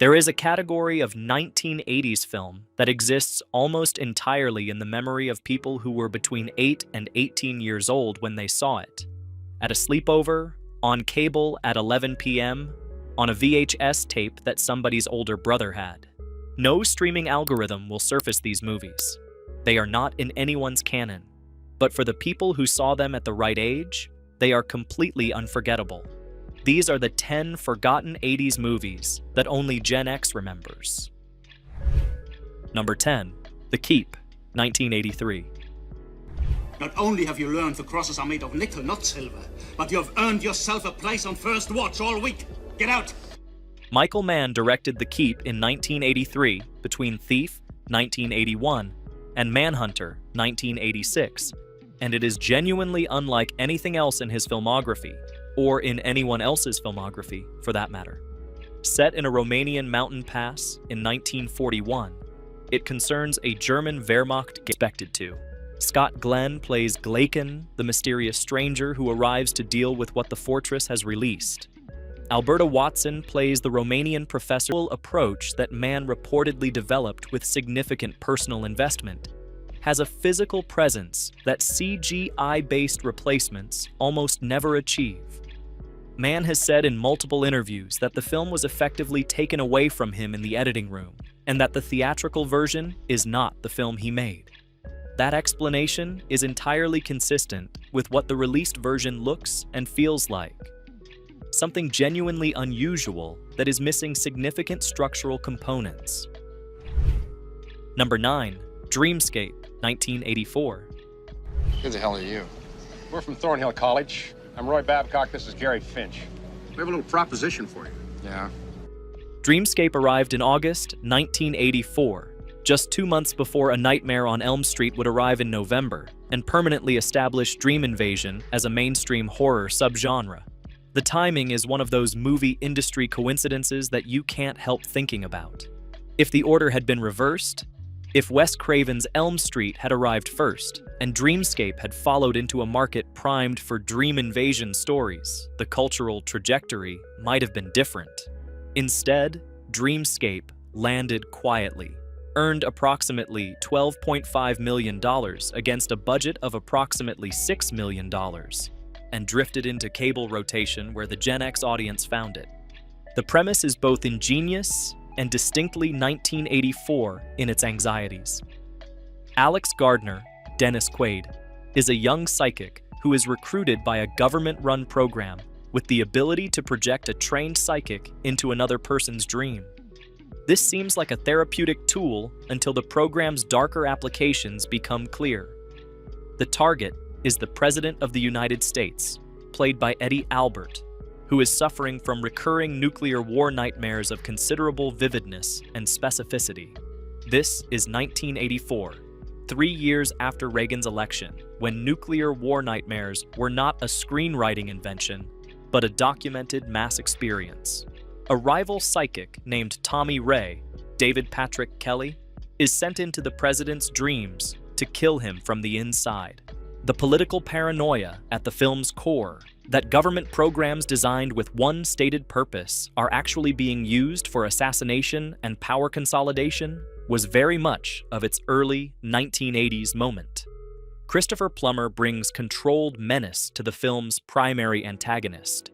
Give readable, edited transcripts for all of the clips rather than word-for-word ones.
There is a category of 1980s film that exists almost entirely in the memory of people who were between 8 and 18 years old when they saw it. At a sleepover, on cable at 11 p.m., on a VHS tape that somebody's older brother had. No streaming algorithm will surface these movies. They are not in anyone's canon. But for the people who saw them at the right age, they are completely unforgettable. These are the 10 forgotten 80s movies that only Gen X remembers. Number 10. The Keep, 1983. Not only have you learned the crosses are made of nickel, not silver, but you have earned yourself a place on first watch all week. Get out! Michael Mann directed The Keep in 1983 between Thief, 1981, and Manhunter, 1986, and it is genuinely unlike anything else in his filmography, or in anyone else's filmography, for that matter. Set in a Romanian mountain pass in 1941, it concerns a German Wehrmacht expected to. Scott Glenn plays Glaken, the mysterious stranger who arrives to deal with what the fortress has released. Alberta Watson plays the Romanian professor. Approach that Mann reportedly developed with significant personal investment has a physical presence that CGI-based replacements almost never achieve. Mann has said in multiple interviews that the film was effectively taken away from him in the editing room, and that the theatrical version is not the film he made. That explanation is entirely consistent with what the released version looks and feels like. Something genuinely unusual that is missing significant structural components. Number 9. Dreamscape, 1984. Who the hell are you? We're from Thornhill College. I'm Roy Babcock, this is Gary Finch. We have a little proposition for you. Yeah? Dreamscape arrived in August 1984, just 2 months before A Nightmare on Elm Street would arrive in November, and permanently establish Dream Invasion as a mainstream horror subgenre. The timing is one of those movie industry coincidences that you can't help thinking about. If the order had been reversed, if Wes Craven's Elm Street had arrived first, and Dreamscape had followed into a market primed for Dream Invasion stories, the cultural trajectory might have been different. Instead, Dreamscape landed quietly, earned approximately $12.5 million against a budget of approximately $6 million, and drifted into cable rotation where the Gen X audience found it. The premise is both ingenious and distinctly 1984 in its anxieties. Alex Gardner, Dennis Quaid, is a young psychic who is recruited by a government-run program with the ability to project a trained psychic into another person's dream. This seems like a therapeutic tool until the program's darker applications become clear. The target is the President of the United States, played by Eddie Albert, who is suffering from recurring nuclear war nightmares of considerable vividness and specificity. This is 1984, 3 years after Reagan's election, when nuclear war nightmares were not a screenwriting invention, but a documented mass experience. A rival psychic named Tommy Ray, David Patrick Kelly, is sent into the president's dreams to kill him from the inside. The political paranoia at the film's core, that government programs designed with one stated purpose are actually being used for assassination and power consolidation, was very much of its early 1980s moment. Christopher Plummer brings controlled menace to the film's primary antagonist.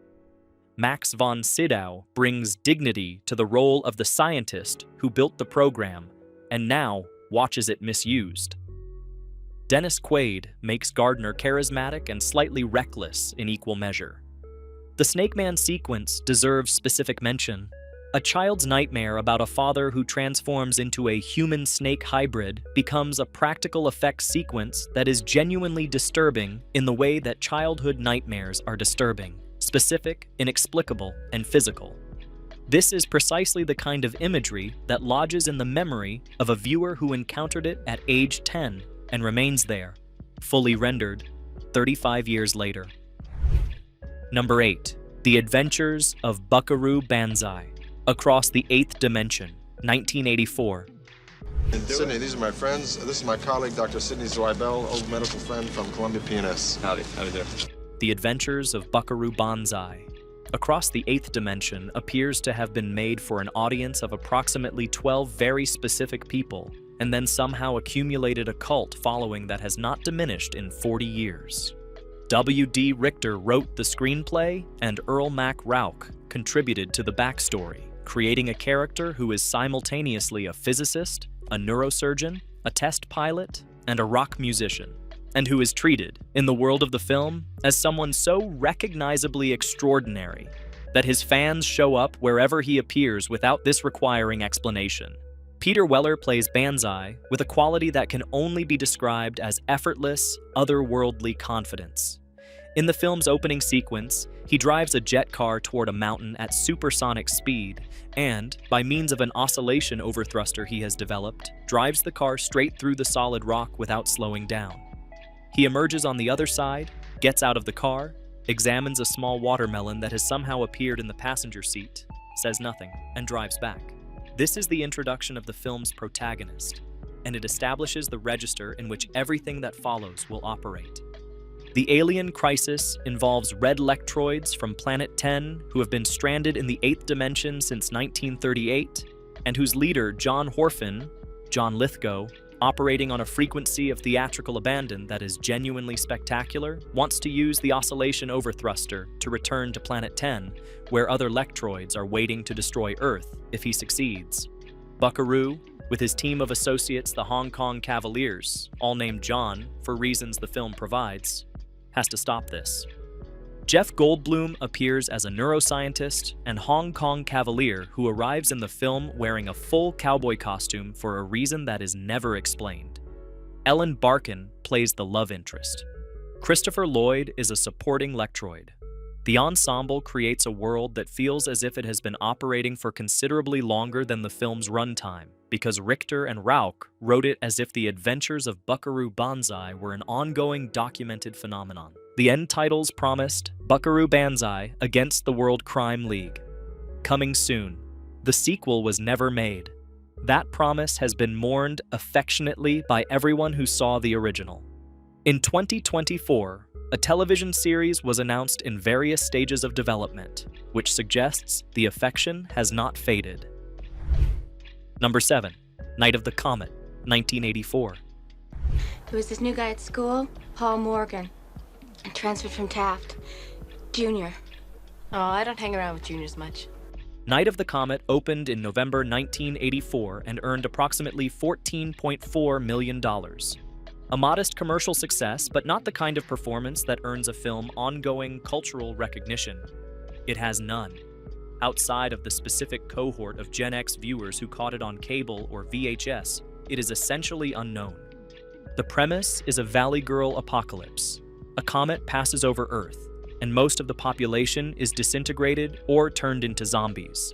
Max von Sydow brings dignity to the role of the scientist who built the program and now watches it misused. Dennis Quaid makes Gardner charismatic and slightly reckless in equal measure. The Snake Man sequence deserves specific mention. A child's nightmare about a father who transforms into a human-snake hybrid becomes a practical effects sequence that is genuinely disturbing in the way that childhood nightmares are disturbing, specific, inexplicable, and physical. This is precisely the kind of imagery that lodges in the memory of a viewer who encountered it at age 10 and remains there, fully rendered, 35 years later. Number 8. The Adventures of Buckaroo Banzai, Across the Eighth Dimension, 1984. Sydney, these are my friends. This is my colleague, Dr. Sidney Zweibel, old medical friend from Columbia PNS. Howdy there. The Adventures of Buckaroo Banzai, Across the Eighth Dimension appears to have been made for an audience of approximately 12 very specific people, and then somehow accumulated a cult following that has not diminished in 40 years. W.D. Richter wrote the screenplay, and Earl Mac Rauch contributed to the backstory, creating a character who is simultaneously a physicist, a neurosurgeon, a test pilot, and a rock musician, and who is treated, in the world of the film, as someone so recognizably extraordinary that his fans show up wherever he appears without this requiring explanation. Peter Weller plays Banzai with a quality that can only be described as effortless, otherworldly confidence. In the film's opening sequence, he drives a jet car toward a mountain at supersonic speed and, by means of an oscillation overthruster he has developed, drives the car straight through the solid rock without slowing down. He emerges on the other side, gets out of the car, examines a small watermelon that has somehow appeared in the passenger seat, says nothing, and drives back. This is the introduction of the film's protagonist, and it establishes the register in which everything that follows will operate. The alien crisis involves red lectroids from Planet 10 who have been stranded in the 8th dimension since 1938, and whose leader, John Horfin, John Lithgow, operating on a frequency of theatrical abandon that is genuinely spectacular, wants to use the oscillation overthruster to return to Planet 10, where other lectroids are waiting to destroy Earth if he succeeds. Buckaroo, with his team of associates the Hong Kong Cavaliers, all named John for reasons the film provides, has to stop this. Jeff Goldblum appears as a neuroscientist and Hong Kong Cavalier who arrives in the film wearing a full cowboy costume for a reason that is never explained. Ellen Barkin plays the love interest. Christopher Lloyd is a supporting lectroid. The ensemble creates a world that feels as if it has been operating for considerably longer than the film's runtime, because Richter and Rauch wrote it as if the adventures of Buckaroo Banzai were an ongoing documented phenomenon. The end titles promised Buckaroo Banzai Against the World Crime League. Coming soon. The sequel was never made. That promise has been mourned affectionately by everyone who saw the original. In 2024, a television series was announced in various stages of development, which suggests the affection has not faded. Number 7. Night of the Comet, 1984. There was this new guy at school, Paul Morgan. Transferred from Taft. Junior. Oh, I don't hang around with juniors much. Night of the Comet opened in November 1984 and earned approximately $14.4 million. A modest commercial success, but not the kind of performance that earns a film ongoing cultural recognition. It has none. Outside of the specific cohort of Gen X viewers who caught it on cable or VHS, it is essentially unknown. The premise is a Valley Girl apocalypse. A comet passes over Earth, and most of the population is disintegrated or turned into zombies.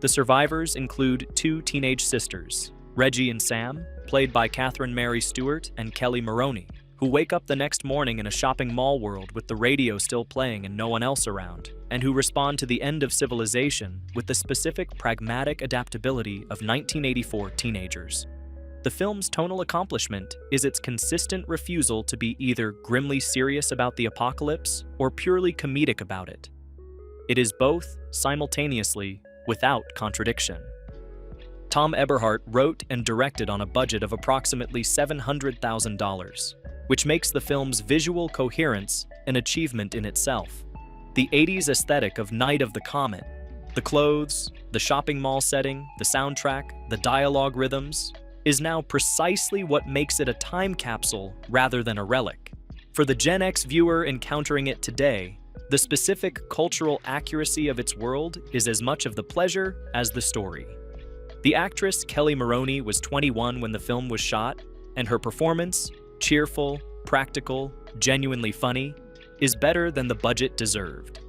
The survivors include two teenage sisters, Reggie and Sam, played by Catherine Mary Stewart and Kelly Maroney, who wake up the next morning in a shopping mall world with the radio still playing and no one else around, and who respond to the end of civilization with the specific pragmatic adaptability of 1984 teenagers. The film's tonal accomplishment is its consistent refusal to be either grimly serious about the apocalypse or purely comedic about it. It is both simultaneously without contradiction. Tom Eberhardt wrote and directed on a budget of approximately $700,000, which makes the film's visual coherence an achievement in itself. The 80s aesthetic of Night of the Comet, the clothes, the shopping mall setting, the soundtrack, the dialogue rhythms, is now precisely what makes it a time capsule rather than a relic. For the Gen X viewer encountering it today, the specific cultural accuracy of its world is as much of the pleasure as the story. The actress Kelly Maroney was 21 when the film was shot, and her performance, cheerful, practical, genuinely funny, is better than the budget deserved.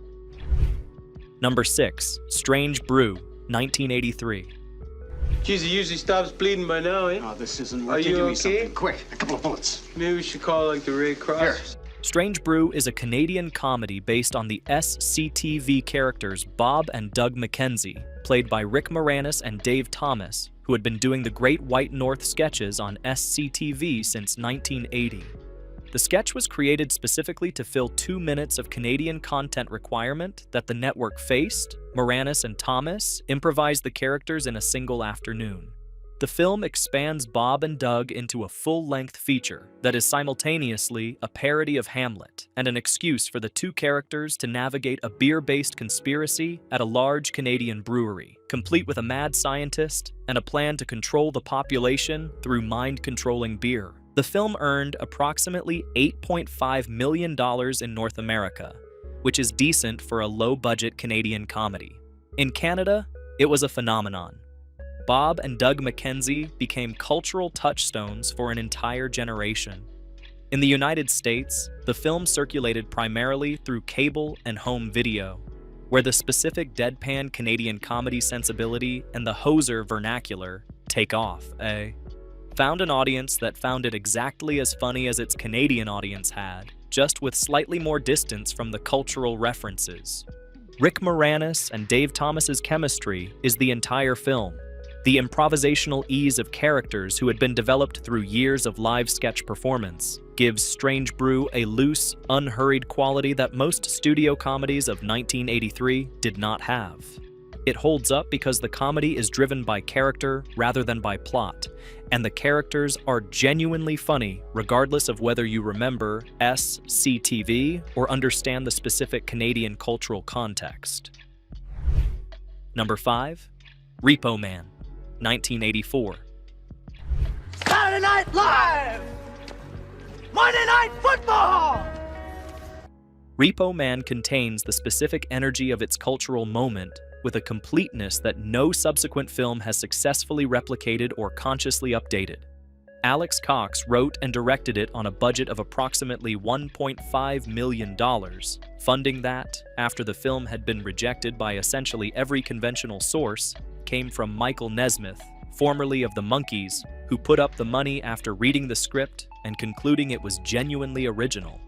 Number 6. Strange Brew, 1983. Geez, he usually stops bleeding by now, eh? Oh, this isn't Are working. you Give me okay? something quick. A couple of bullets. Maybe we should call like the Red Cross. Here. Strange Brew is a Canadian comedy based on the SCTV characters Bob and Doug McKenzie, played by Rick Moranis and Dave Thomas, who had been doing the Great White North sketches on SCTV since 1980. The sketch was created specifically to fill 2 minutes of Canadian content requirement that the network faced. Moranis and Thomas improvised the characters in a single afternoon. The film expands Bob and Doug into a full-length feature that is simultaneously a parody of Hamlet and an excuse for the two characters to navigate a beer-based conspiracy at a large Canadian brewery, complete with a mad scientist and a plan to control the population through mind-controlling beer. The film earned approximately $8.5 million in North America, which is decent for a low-budget Canadian comedy. In Canada, it was a phenomenon. Bob and Doug McKenzie became cultural touchstones for an entire generation. In the United States, the film circulated primarily through cable and home video, where the specific deadpan Canadian comedy sensibility and the hoser vernacular take off, found an audience that found it exactly as funny as its Canadian audience had, just with slightly more distance from the cultural references. Rick Moranis and Dave Thomas's chemistry is the entire film. The improvisational ease of characters who had been developed through years of live sketch performance gives Strange Brew a loose, unhurried quality that most studio comedies of 1983 did not have. It holds up because the comedy is driven by character rather than by plot, and the characters are genuinely funny regardless of whether you remember SCTV or understand the specific Canadian cultural context. Number 5. Repo Man, 1984. Saturday Night Live! Monday Night Football! Repo Man contains the specific energy of its cultural moment with a completeness that no subsequent film has successfully replicated or consciously updated. Alex Cox wrote and directed it on a budget of approximately $1.5 million, funding that, after the film had been rejected by essentially every conventional source, came from Michael Nesmith, formerly of the Monkees, who put up the money after reading the script and concluding it was genuinely original.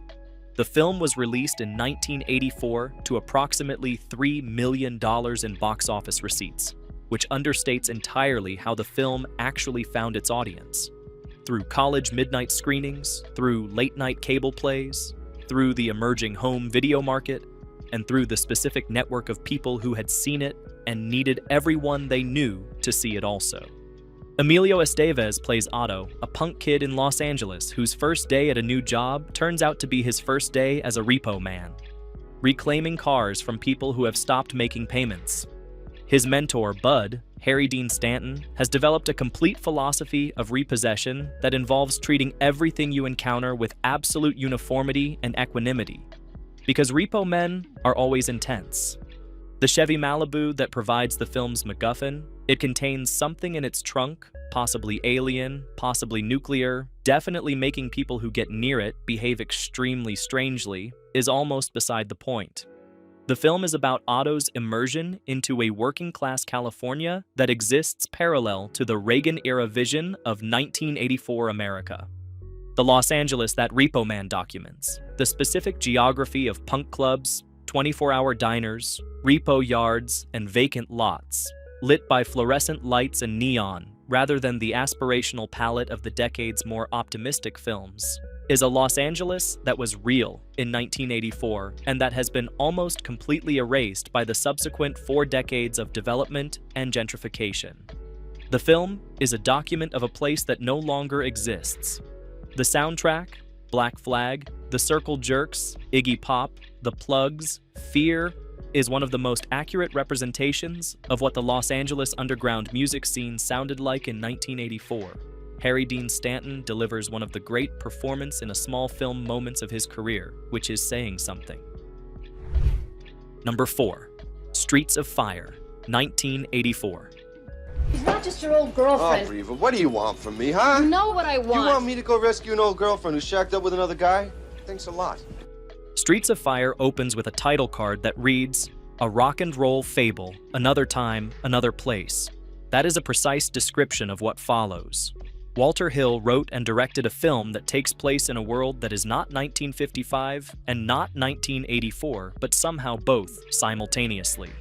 The film was released in 1984 to approximately $3 million in box office receipts, which understates entirely how the film actually found its audience. Through college midnight screenings, through late-night cable plays, through the emerging home video market, and through the specific network of people who had seen it and needed everyone they knew to see it also. Emilio Estevez plays Otto, a punk kid in Los Angeles whose first day at a new job turns out to be his first day as a repo man, reclaiming cars from people who have stopped making payments. His mentor, Bud, Harry Dean Stanton, has developed a complete philosophy of repossession that involves treating everything you encounter with absolute uniformity and equanimity, because repo men are always intense. The Chevy Malibu that provides the film's MacGuffin, it contains something in its trunk, possibly alien, possibly nuclear, definitely making people who get near it behave extremely strangely, is almost beside the point. The film is about Otto's immersion into a working-class California that exists parallel to the Reagan-era vision of 1984 America. The Los Angeles that Repo Man documents, the specific geography of punk clubs, 24-hour diners, repo yards, and vacant lots, lit by fluorescent lights and neon, rather than the aspirational palette of the decade's more optimistic films, is a Los Angeles that was real in 1984 and that has been almost completely erased by the subsequent 4 decades of development and gentrification. The film is a document of a place that no longer exists. The soundtrack, Black Flag, The Circle Jerks, Iggy Pop, The Plugs, Fear, is one of the most accurate representations of what the Los Angeles underground music scene sounded like in 1984. Harry Dean Stanton delivers one of the great performance in a small film moments of his career, which is saying something. Number 4. Streets of Fire, 1984. He's not just your old girlfriend. Oh, Reva, what do you want from me, huh? You know what I want. You want me to go rescue an old girlfriend who's shacked up with another guy? Thanks a lot. Streets of Fire opens with a title card that reads, "A rock and roll fable, another time, another place." That is a precise description of what follows. Walter Hill wrote and directed a film that takes place in a world that is not 1955 and not 1984, but somehow both simultaneously.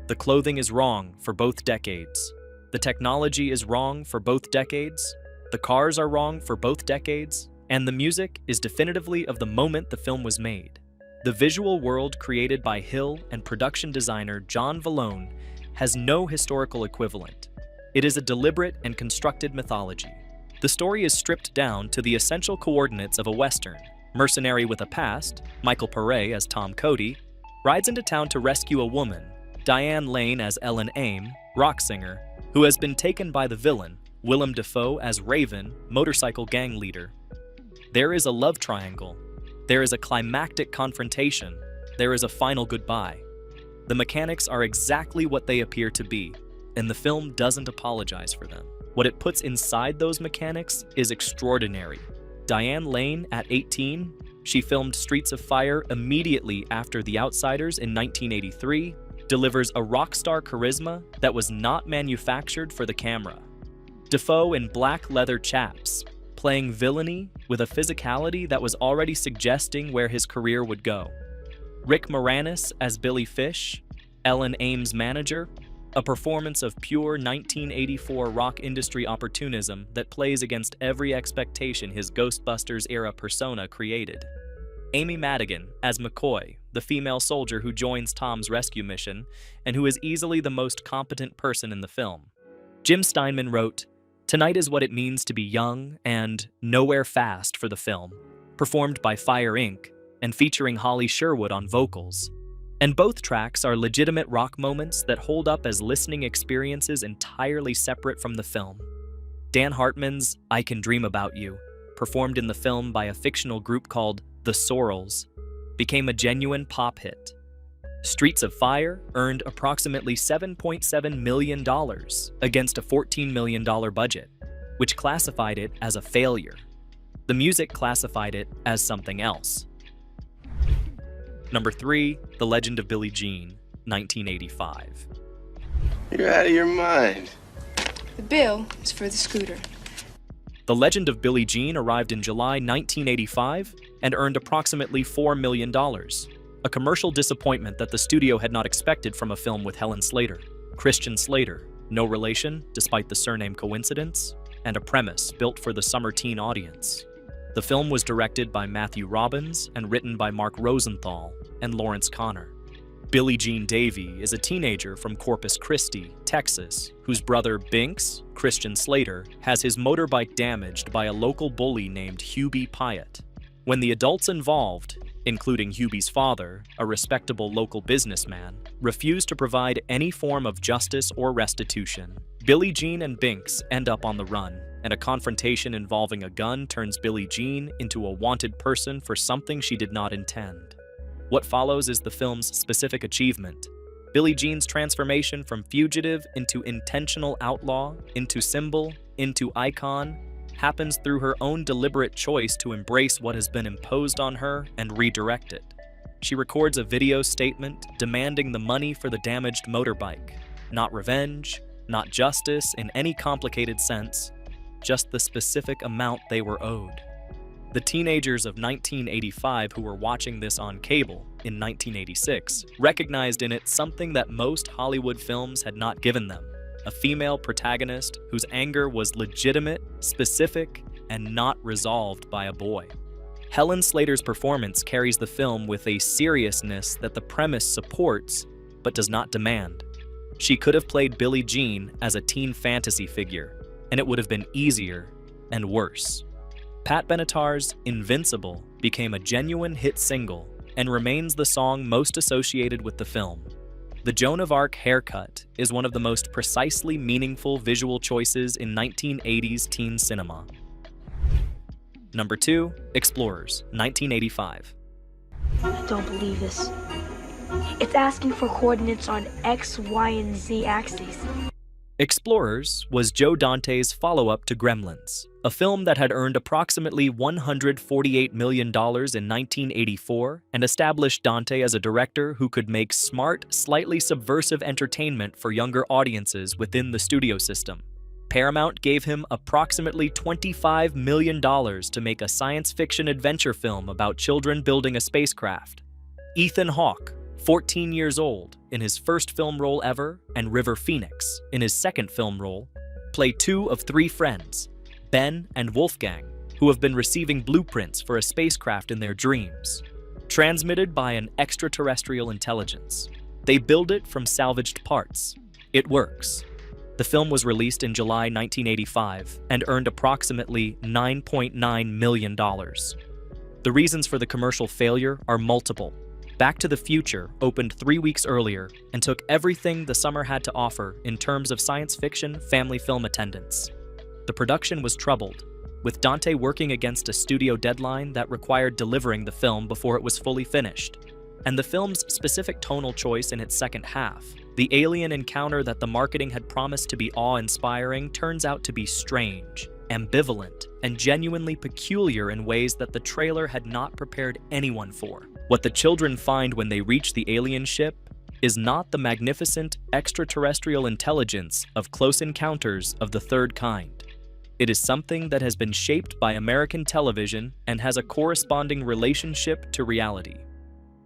The clothing is wrong for both decades. The technology is wrong for both decades. The cars are wrong for both decades. And the music is definitively of the moment the film was made. The visual world created by Hill and production designer John Vallone has no historical equivalent. It is a deliberate and constructed mythology. The story is stripped down to the essential coordinates of a Western. Mercenary with a past, Michael Paré as Tom Cody, rides into town to rescue a woman, Diane Lane as Ellen Aim, rock singer, who has been taken by the villain, Willem Dafoe as Raven, motorcycle gang leader. There is a love triangle. There is a climactic confrontation. There is a final goodbye. The mechanics are exactly what they appear to be, and the film doesn't apologize for them. What it puts inside those mechanics is extraordinary. Diane Lane, at 18, she filmed Streets of Fire immediately after The Outsiders in 1983, delivers a rock star charisma that was not manufactured for the camera. Dafoe in black leather chaps, playing villainy with a physicality that was already suggesting where his career would go. Rick Moranis as Billy Fish, Ellen Aim's manager, a performance of pure 1984 rock industry opportunism that plays against every expectation his Ghostbusters-era persona created. Amy Madigan as McCoy, the female soldier who joins Tom's rescue mission and who is easily the most competent person in the film. Jim Steinman wrote, "Tonight is what it means to be young" and "Nowhere Fast" for the film, performed by Fire Inc. and featuring Holly Sherwood on vocals. And both tracks are legitimate rock moments that hold up as listening experiences entirely separate from the film. Dan Hartman's "I Can Dream About You," performed in the film by a fictional group called The Sorrels, became a genuine pop hit. Streets of Fire earned approximately $7.7 million against a $14 million budget, which classified it as a failure. The music classified it as something else. Number 3, The Legend of Billie Jean, 1985. You're out of your mind. The bill is for the scooter. The Legend of Billie Jean arrived in July 1985 and earned approximately $4 million, a commercial disappointment that the studio had not expected from a film with Helen Slater, Christian Slater, no relation despite the surname coincidence, and a premise built for the summer teen audience. The film was directed by Matthew Robbins and written by Mark Rosenthal and Lawrence Connor. Billie Jean Davy is a teenager from Corpus Christi, Texas, whose brother Binks, Christian Slater, has his motorbike damaged by a local bully named Hubie Pyatt. When the adults involved, including Hubie's father, a respectable local businessman, refuse to provide any form of justice or restitution, Billie Jean and Binks end up on the run, and a confrontation involving a gun turns Billie Jean into a wanted person for something she did not intend. What follows is the film's specific achievement. Billie Jean's transformation from fugitive into intentional outlaw, into symbol, into icon, happens through her own deliberate choice to embrace what has been imposed on her and redirect it. She records a video statement demanding the money for the damaged motorbike. Not revenge, not justice in any complicated sense, just the specific amount they were owed. The teenagers of 1985 who were watching this on cable in 1986 recognized in it something that most Hollywood films had not given them: a female protagonist whose anger was legitimate, specific, and not resolved by a boy. Helen Slater's performance carries the film with a seriousness that the premise supports but does not demand. She could have played Billie Jean as a teen fantasy figure, and it would have been easier and worse. Pat Benatar's "Invincible" became a genuine hit single and remains the song most associated with the film. The Joan of Arc haircut is one of the most precisely meaningful visual choices in 1980s teen cinema. Number 2, Explorers, 1985. I don't believe this. It's asking for coordinates on X, Y, and Z axes. Explorers was Joe Dante's follow-up to Gremlins, a film that had earned approximately $148 million in 1984 and established Dante as a director who could make smart, slightly subversive entertainment for younger audiences within the studio system. Paramount gave him approximately $25 million to make a science fiction adventure film about children building a spacecraft. Ethan Hawke, 14 years old, in his first film role ever, and River Phoenix, in his second film role, play two of three friends, Ben and Wolfgang, who have been receiving blueprints for a spacecraft in their dreams, transmitted by an extraterrestrial intelligence. They build it from salvaged parts. It works. The film was released in July 1985 and earned approximately $9.9 million. The reasons for the commercial failure are multiple. Back to the Future opened 3 weeks earlier and took everything the summer had to offer in terms of science fiction family film attendance. The production was troubled, with Dante working against a studio deadline that required delivering the film before it was fully finished. And the film's specific tonal choice in its second half, the alien encounter that the marketing had promised to be awe-inspiring, turns out to be strange, ambivalent, and genuinely peculiar in ways that the trailer had not prepared anyone for. What the children find when they reach the alien ship is not the magnificent extraterrestrial intelligence of Close Encounters of the Third Kind. It is something that has been shaped by American television and has a corresponding relationship to reality.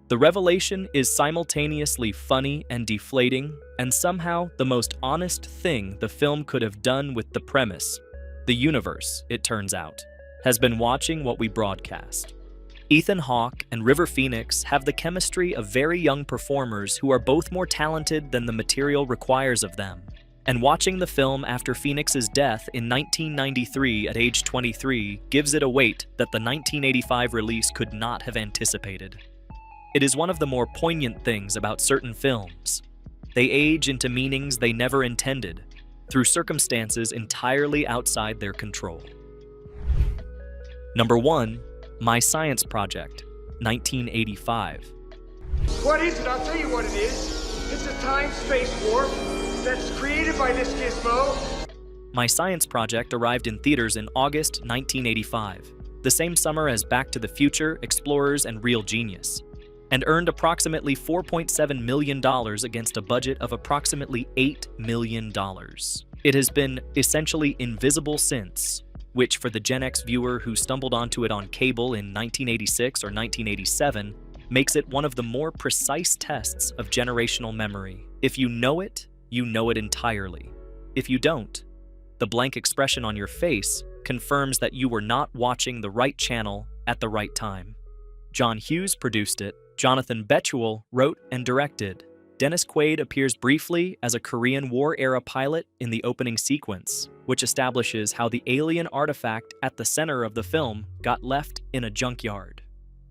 The revelation is simultaneously funny and deflating, and somehow the most honest thing the film could have done with the premise. The universe, it turns out, has been watching what we broadcast. Ethan Hawke and River Phoenix have the chemistry of very young performers who are both more talented than the material requires of them. And watching the film after Phoenix's death in 1993 at age 23 gives it a weight that the 1985 release could not have anticipated. It is one of the more poignant things about certain films. They age into meanings they never intended, through circumstances entirely outside their control. Number 1, My Science Project, 1985. What is it? I'll tell you what it is. It's a time-space warp that's created by this gizmo. My Science Project arrived in theaters in August 1985, the same summer as Back to the Future, Explorers, and Real Genius, and earned approximately $4.7 million against a budget of approximately $8 million. It has been essentially invisible since, which for the Gen X viewer who stumbled onto it on cable in 1986 or 1987, makes it one of the more precise tests of generational memory. If you know it entirely. If you don't, the blank expression on your face confirms that you were not watching the right channel at the right time. John Hughes produced it. Jonathan Betuel wrote and directed. Dennis Quaid appears briefly as a Korean War-era pilot in the opening sequence, which establishes how the alien artifact at the center of the film got left in a junkyard.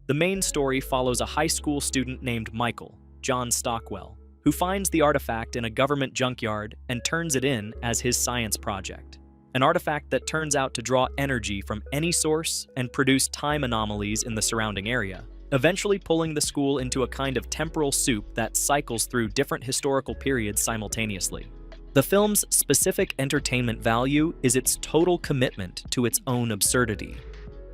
The main story follows a high school student named Michael, John Stockwell, who finds the artifact in a government junkyard and turns it in as his science project. An artifact that turns out to draw energy from any source and produce time anomalies in the surrounding area, eventually pulling the school into a kind of temporal soup that cycles through different historical periods simultaneously. The film's specific entertainment value is its total commitment to its own absurdity.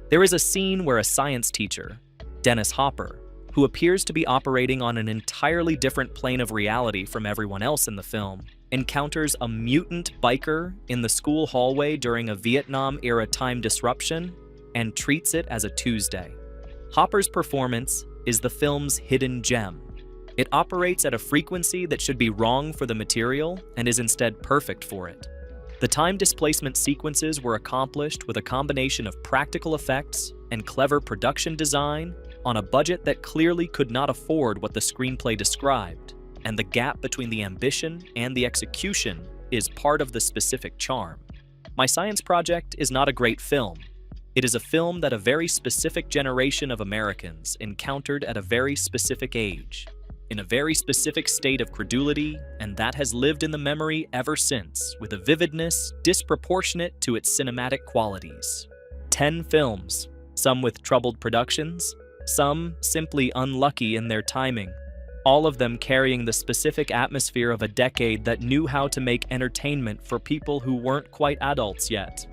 There is a scene where a science teacher, Dennis Hopper, who appears to be operating on an entirely different plane of reality from everyone else in the film, encounters a mutant biker in the school hallway during a Vietnam-era time disruption and treats it as a Tuesday. Hopper's performance is the film's hidden gem. It operates at a frequency that should be wrong for the material and is instead perfect for it. The time displacement sequences were accomplished with a combination of practical effects and clever production design on a budget that clearly could not afford what the screenplay described, and the gap between the ambition and the execution is part of the specific charm. My Science Project is not a great film. It is a film that a very specific generation of Americans encountered at a very specific age, in a very specific state of credulity, and that has lived in the memory ever since, with a vividness disproportionate to its cinematic qualities. 10 films, some with troubled productions, some simply unlucky in their timing, all of them carrying the specific atmosphere of a decade that knew how to make entertainment for people who weren't quite adults yet.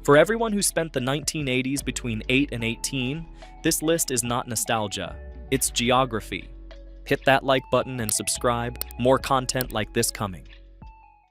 For everyone who spent the 1980s between 8 and 18, this list is not nostalgia, it's geography. Hit that like button and subscribe, more content like this coming.